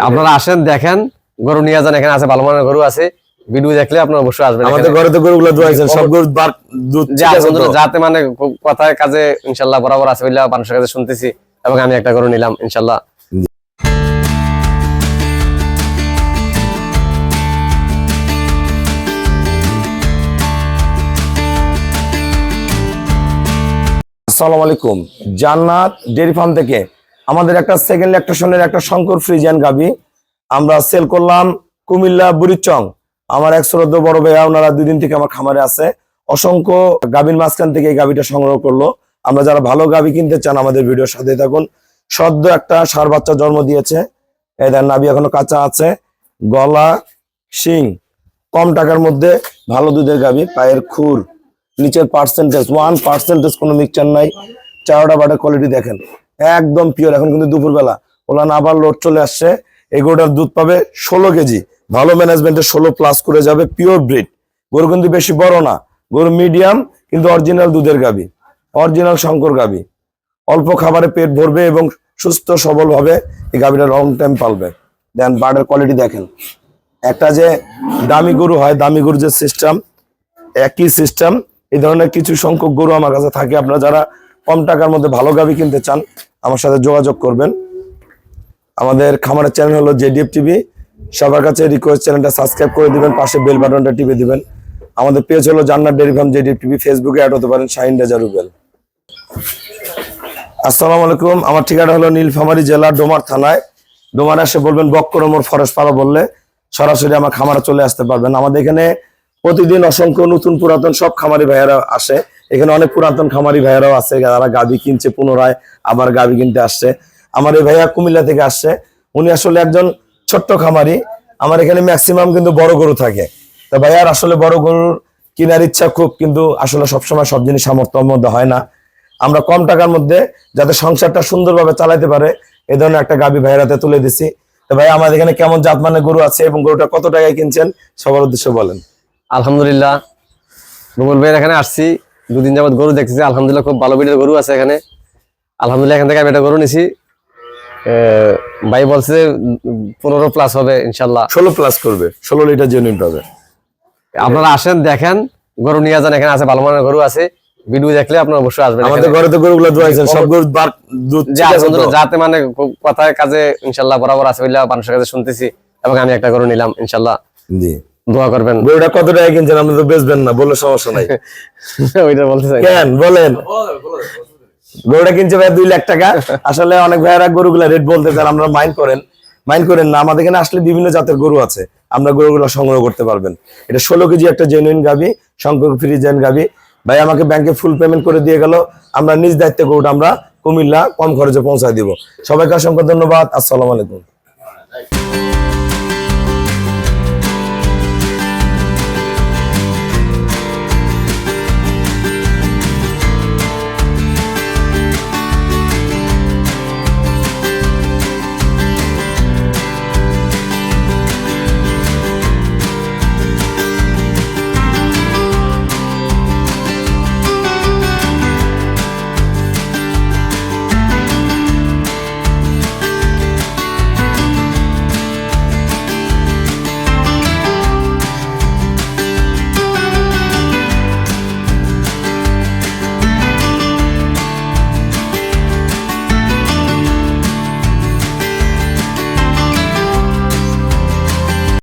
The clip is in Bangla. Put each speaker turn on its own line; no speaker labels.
আপনারা আসেন, দেখেন, গরু নিয়ে যান। এখানে আছে ভালো মানের গরু আছে। ভিডিও দেখলে আপনারা অবশ্যই আসবেন।
আমাদের ঘরে তো গরুগুলো দোয়াইছেন, সব গরু দুধ
যাতে মানে কথায় কাজে ইনশাআল্লাহ বরাবর আছে বলে মানুষের কাছে শুনতেছি, এবং আমি একটা গরু নিলাম ইনশাআল্লাহ।
আসসালামু আলাইকুম। জান্নাত ডেয়ারি ফার্ম থেকে আমাদের একটা সেকেন্ড ল্যাকটেশনের একটা শঙ্কর ফ্রিজিয়ান গাবি আমরা সেল করলাম কুমিল্লা বুড়িচং। আমার এক শ্রদ্ধ বড় ভাইয়া, ওনারা 2 দিন থেকে আমার খামারে আছে। অসংখ্য গাভীর মাঝখান থেকে এই গাভীটা সংগ্রহ করলো। আমরা যারা ভালো গাভী কিনতে চান আমাদের ভিডিওর সাথে থাকুন। সদ্য একটা ষাঁড় বাচ্চা জন্ম দিয়েছে, এদের নাভি এখনো কাঁচা আছে, গলা শিং, কম টাকার মধ্যে ভালো দুধের গাভী। পায়ের খুর, নিচের পার্সেন্টেজ 1% কোনো মিক্সচার নাই। চারোটা বাটের কোয়ালিটি দেখেন, একদম পিওর। এখন কিন্তু দুপুরবেলা ওলান আবার লোড চলে আসছে। এই গরুটার দুধ পাবে 16 কেজি, ভালো ম্যানেজমেন্টে 16+ করে যাবে। পিওর ব্রিড গরু, কিন্তু বেশি বড় না, গরু মিডিয়াম, কিন্তু অরিজিনাল দুধের গাভী, অরিজিনাল শঙ্কর গাভী। অল্প খাবারে পেট ভরবে এবং সুস্থ সবল ভাবে এই গাভীটা লং টাইম পালবে। দেন বাটের কোয়ালিটি দেখেন। একটা যে দামি গরু হয়, দামি গরু যে সিস্টেম, একই সিস্টেম এই ধরনের কিছু সংখ্যক গরু আমার কাছে থাকে। আপনারা যারা কম টাকার মধ্যে ভালো গাভী কিনতে চান আমার সাথে যোগাযোগ করবেন। আমাদের খামারের চ্যানেল হলো জেডিএফ টিভি। সবার কাছে রিকোয়েস্ট, চ্যানেলটা সাবস্ক্রাইব করে দিবেন, পাশে বেল বাটনটা টিপে দিবেন। আমাদের পেজ হলো জান্নাত ডেয়ারি ফার্ম জেডিএফ টিভি। ফেসবুকে অ্যাড হতে পারেন শাহিন রেজা রুবেল। আসসালামু আলাইকুম। আমার ঠিকানা হলো নীলফামারী জেলা ডোমার থানায়। ডোমার এসে বলবেন বক্করমোর ফরেস্ট পাড়া বললে সরাসরি আমার খামারে চলে আসতে পারবেন। আমাদের এখানে প্রতিদিন অসংখ্য নতুন পুরাতন সব খামারি ভাইয়েরা আসে। এখানে অনেক পুরাতন খামারি ভাইয়েরাও আছে যারা গাভী কিনছে, পুনরায় আবার গাভী কিনতে আসছে। আমার এই ভাইয়া কুমিল্লা থেকে আসছে। উনি আসলে একজন ছোট্ট খামারি। আমার এখানে ম্যাক্সিমাম কিন্তু বড় গরু থাকে। তো ভাইয়ার আসলে বড় গরুর কেনার ইচ্ছা খুব, কিন্তু আসলে সবসময় সব জিনিস সামর্থ্যের মধ্যে হয় না। আমরা কম টাকার মধ্যে যাতে সংসারটা সুন্দরভাবে চালাতে পারে এই ধরনের একটা গাভী ভাইয়েরাতে তুলে দিছি। তো ভাই, আমাদের এখানে কেমন জাতমানের গরু আছে এবং গরুটা কত টাকায় কিনছেন সবার উদ্দেশ্যে বলেন।
আলহামদুলিল্লাহ, রুবেল ভাইয়ের এখানে আসছি, 2 দিন যাবত গরু দেখতেছি। আলহামদুলিল্লাহ, খুব ভালো বিটের গরু আছে এখানে। আলহামদুলিল্লাহ, এখান থেকে আমি একটা গরু নিছি। ভাই বলছে 15+ হবে ইনশাল্লাহ।
16+ করবে, 16 লিটার জেনুইন পাবে।
আপনারা আসেন, দেখেন, গরু নিয়ে যান। এখানে আছে ভালো মানের গরু আছে। ভিডিও দেখলে আপনারা অবশ্যই আসবেন।
আমাদের ঘরে তো গরুগুলো দোয়াইছেন, সব গরু দুধ
যাতে মানে কথায় কাজে ইনশাল্লাহ বরাবর আছে বলে মানুষের কাছে শুনতেছি, এবং আমি একটা গরু নিলাম ইনশাল্লাহ।
জি,
দোয়া করবেন।
গরুটা কত টাকা কিনছেন? আপনি তো বেচবেন না, বললে সমস্যা নাই।
ওইটা বলতে চাই
কেন বলেন। গরুটা কিনছে ভাই 2 লাখ টাকা। আসলে অনেক ভাইয়েরা গরুগুলা রেট বলতে চান, আমরা মাইন্ড করেন না। আমাদের এখানে আসলে বিভিন্ন জাতের গরু আছে, আমরা গরুগুলো সংগ্রহ করতে পারবেন। এটা 16 কেজি একটা জেনুইন গাভী, শঙ্কর ফ্রিজিয়ান গাভী। ভাই আমাকে ব্যাংকে ফুল পেমেন্ট করে দিয়ে গেল। আমরা নিজ দায়িত্বে গরুটা আমরা কুমিল্লা কম খরচে পৌঁছায় দিব। সবাইকে অসংখ্য ধন্যবাদ। আসসালামু আলাইকুম।